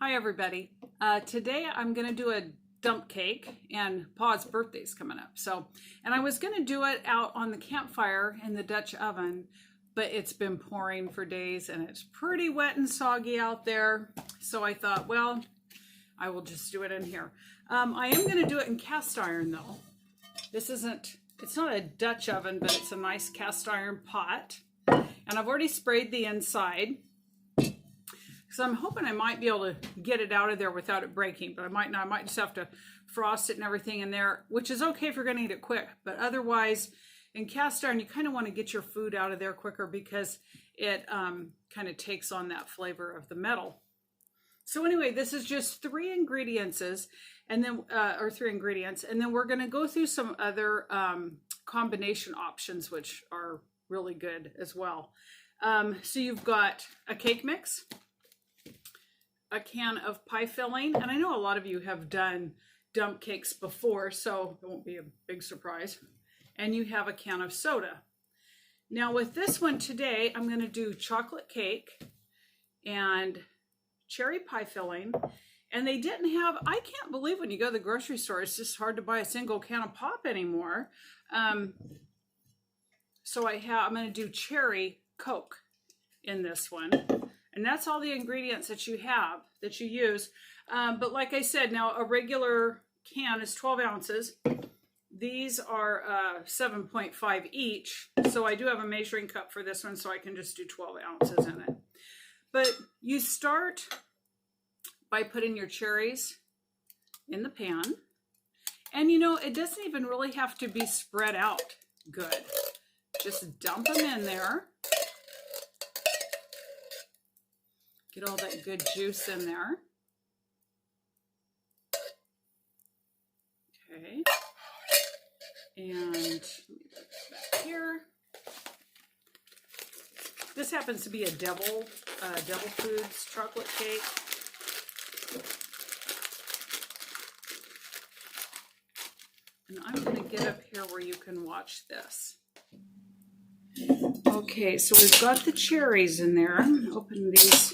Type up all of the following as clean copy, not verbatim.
Hi everybody. Today I'm going to do a dump cake, and Pa's birthday's coming up. And I was going to do it out on the campfire in the Dutch oven, but it's been pouring for days and it's pretty wet and soggy out there. So I thought, well, I will just do it in here. I am going to do it in cast iron though. It's not a Dutch oven, but it's a nice cast iron pot. And I've already sprayed the inside. So I'm hoping I might be able to get it out of there without it breaking, but I might not. I might just have to frost it and everything in there, which is okay if you're going to eat it quick. But otherwise, in cast iron, you kind of want to get your food out of there quicker because it kind of takes on that flavor of the metal. So anyway, this is just three ingredients, and then we're going to go through some other combination options, which are really good as well. So you've got a cake mix, a can of pie filling, and I know a lot of you have done dump cakes before, so it won't be a big surprise. And you have a can of soda. Now with this one today, I'm going to do chocolate cake and cherry pie filling. And they didn't have, I can't believe when you go to the grocery store, it's just hard to buy a single can of pop anymore. So I'm going to do cherry Coke in this one. And that's all the ingredients that you use. But like I said, now a regular can is 12 ounces. These are 7.5 each. So I do have a measuring cup for this one, so I can just do 12 ounces in it. But you start by putting your cherries in the pan. And you know, it doesn't even really have to be spread out good. Just dump them in there. Get all that good juice in there. Okay. And let me put this back here. This happens to be a Devil Foods chocolate cake. And I'm going to get up here where you can watch this. Okay, so we've got the cherries in there. Open these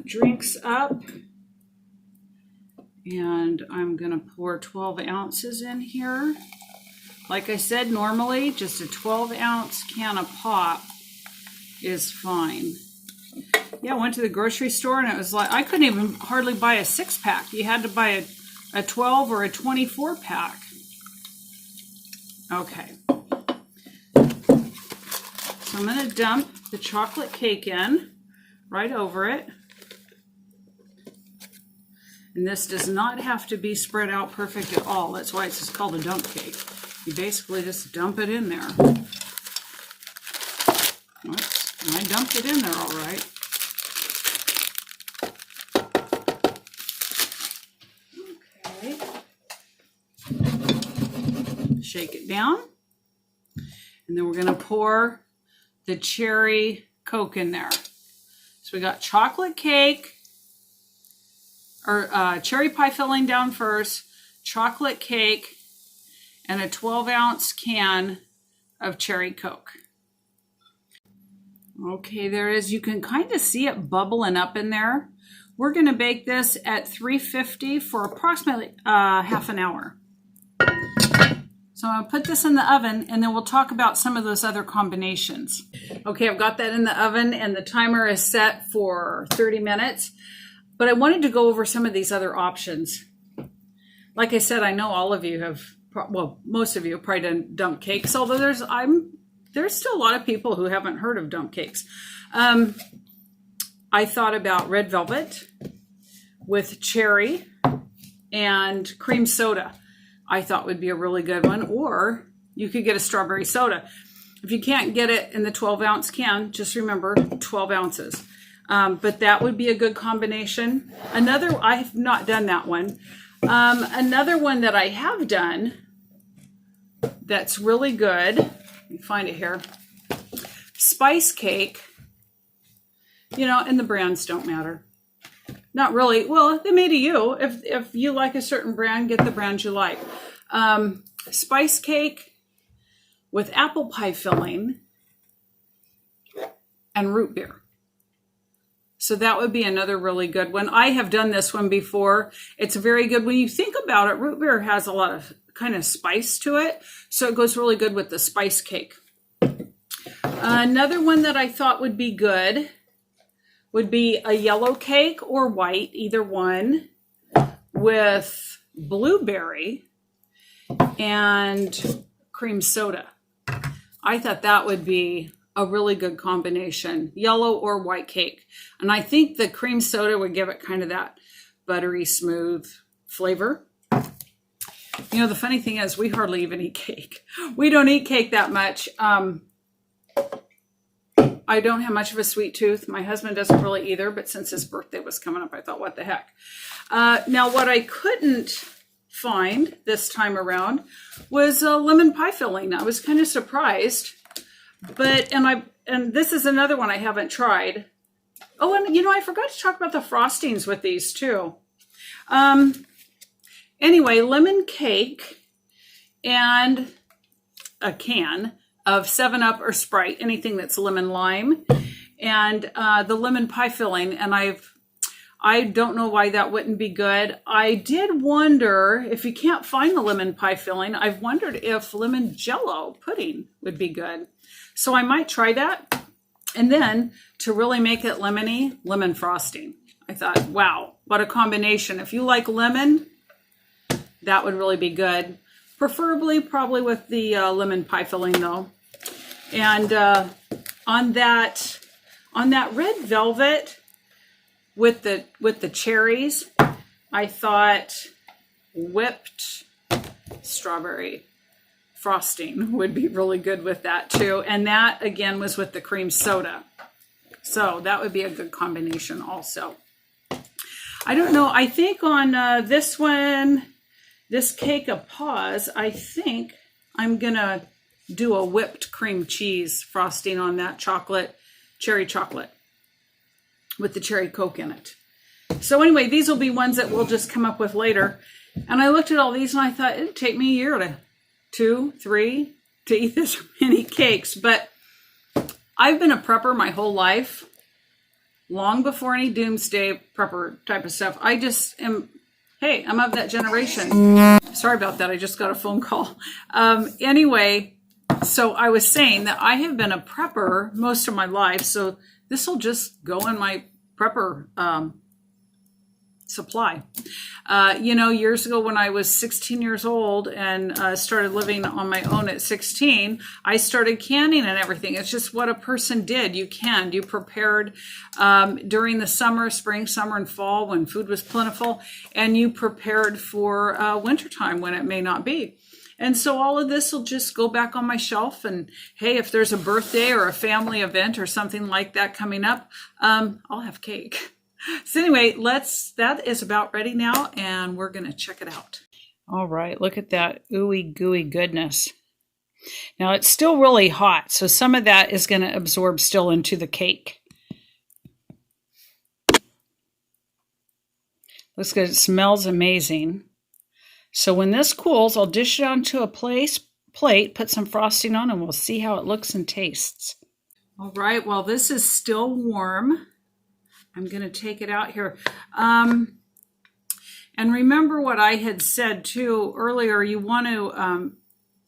drinks up, and I'm going to pour 12 ounces in here. Like I said, normally just a 12-ounce can of pop is fine. Yeah, I went to the grocery store and it was like I couldn't even hardly buy a 6-pack. You had to buy a 12 or a 24 pack. Okay. So I'm going to dump the chocolate cake in right over it. And this does not have to be spread out perfect at all. That's why it's just called a dump cake. You basically just dump it in there. Oops, and I dumped it in there all right. Okay. Shake it down. And then we're going to pour the cherry Coke in there. So we got chocolate cake, or cherry pie filling down first, chocolate cake, and a 12-ounce can of cherry Coke. Okay, there it is. You can kind of see it bubbling up in there. We're going to bake this at 350 for approximately half an hour. So I'll put this in the oven, and then we'll talk about some of those other combinations. Okay, I've got that in the oven, and the timer is set for 30 minutes. But I wanted to go over some of these other options. Like I said, I know all of you have, well, most of you have probably done dump cakes, although there's still a lot of people who haven't heard of dump cakes. I thought about red velvet with cherry and cream soda. I thought would be a really good one, or you could get a strawberry soda. If you can't get it in the 12-ounce can, just remember 12 ounces. But that would be a good combination. I've not done that one. Another one that I have done that's really good, let me find it here, spice cake, you know, and the brands don't matter. Not really. Well, they may to you. If you like a certain brand, get the brand you like. Spice cake with apple pie filling and root beer. So that would be another really good one. I have done this one before. It's very good. When you think about it, root beer has a lot of kind of spice to it. So it goes really good with the spice cake. Another one that I thought would be good would be a yellow cake or white, either one, with blueberry and cream soda. I thought that would be a really good combination, yellow or white cake. And I think the cream soda would give it kind of that buttery, smooth flavor. You know, the funny thing is we hardly even eat cake. We don't eat cake that much. I don't have much of a sweet tooth. My husband doesn't really either, but since his birthday was coming up, I thought, what the heck? Now, what I couldn't find this time around was a lemon pie filling. I was kind of surprised, but, and this is another one I haven't tried. Oh, and you know, I forgot to talk about the frostings with these too. Anyway, lemon cake and a can of 7-Up or Sprite, anything that's lemon lime, and the lemon pie filling. And I don't know why that wouldn't be good. I did wonder if you can't find the lemon pie filling, I've wondered if lemon jello pudding would be good. So I might try that. And then to really make it lemony, lemon frosting. I thought, wow, what a combination. If you like lemon, that would really be good. Preferably probably with the lemon pie filling though. And on that red velvet with the cherries, I thought whipped strawberry frosting would be really good with that too. And that again was with the cream soda. So that would be a good combination also. I don't know, I think on this one, this cake of paws, I think I'm gonna do a whipped cream cheese frosting on that chocolate, cherry chocolate with the cherry Coke in it. So anyway, these will be ones that we'll just come up with later. And I looked at all these and I thought it'd take me a year to 2, 3 to eat this many cakes. But I've been a prepper my whole life, long before any doomsday prepper type of stuff. I just am, hey, I'm of that generation. Sorry about that. I just got a phone call. Anyway, so I was saying that I have been a prepper most of my life. So this will just go in my prepper supply. You know, years ago when I was 16 years old and started living on my own at 16, I started canning and everything. It's just what a person did. You canned, you prepared during the summer, spring, summer, and fall when food was plentiful, and you prepared for wintertime when it may not be. And so all of this will just go back on my shelf. And hey, if there's a birthday or a family event or something like that coming up, I'll have cake. So anyway, that is about ready now, and we're going to check it out. All right, look at that ooey gooey goodness. Now it's still really hot, so some of that is going to absorb still into the cake. Looks good. It smells amazing. So when this cools, I'll dish it onto a plate, put some frosting on, and we'll see how it looks and tastes. All right, while this is still warm, I'm going to take it out here. And remember what I had said too earlier, you want to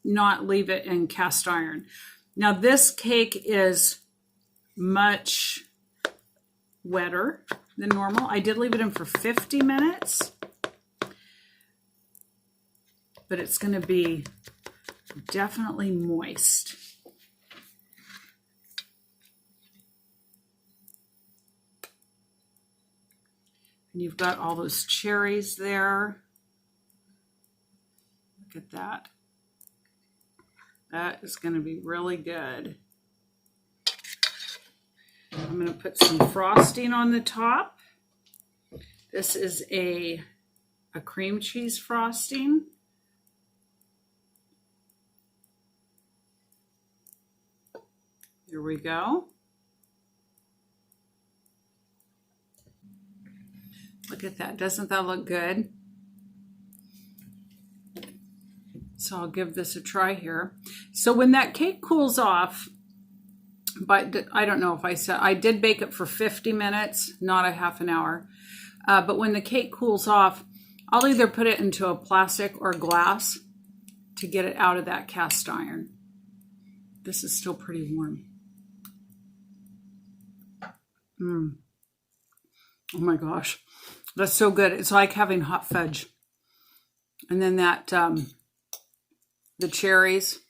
not leave it in cast iron. Now this cake is much wetter than normal. I did leave it in for 50 minutes, but it's going to be definitely moist. And you've got all those cherries there. Look at that. That is going to be really good. I'm going to put some frosting on the top. This is a cream cheese frosting. Here we go. Look at that. Doesn't that look good? So I'll give this a try here. So when that cake cools off, but I don't know if I said, I did bake it for 50 minutes, not a half an hour. But when the cake cools off, I'll either put it into a plastic or glass to get it out of that cast iron. This is still pretty warm. Oh my gosh, that's so good. It's like having hot fudge. And then that, the cherries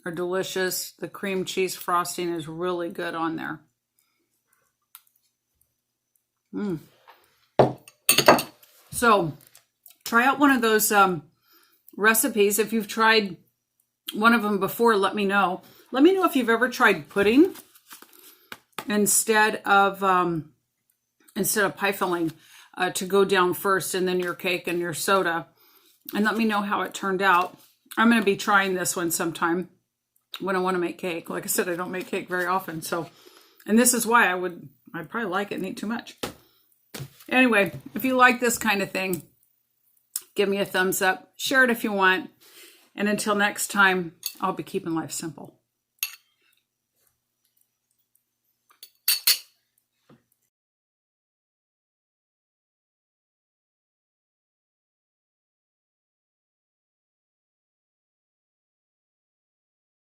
are delicious. The cream cheese frosting is really good on there. So try out one of those recipes. If you've tried one of them before, let me know. Let me know if you've ever tried pudding instead of pie filling, to go down first and then your cake and your soda. And let me know how it turned out. I'm going to be trying this one sometime when I want to make cake. Like I said, I don't make cake very often. So, and this is why I'd probably like it and eat too much. Anyway, if you like this kind of thing, give me a thumbs up. Share it if you want. And until next time, I'll be keeping life simple.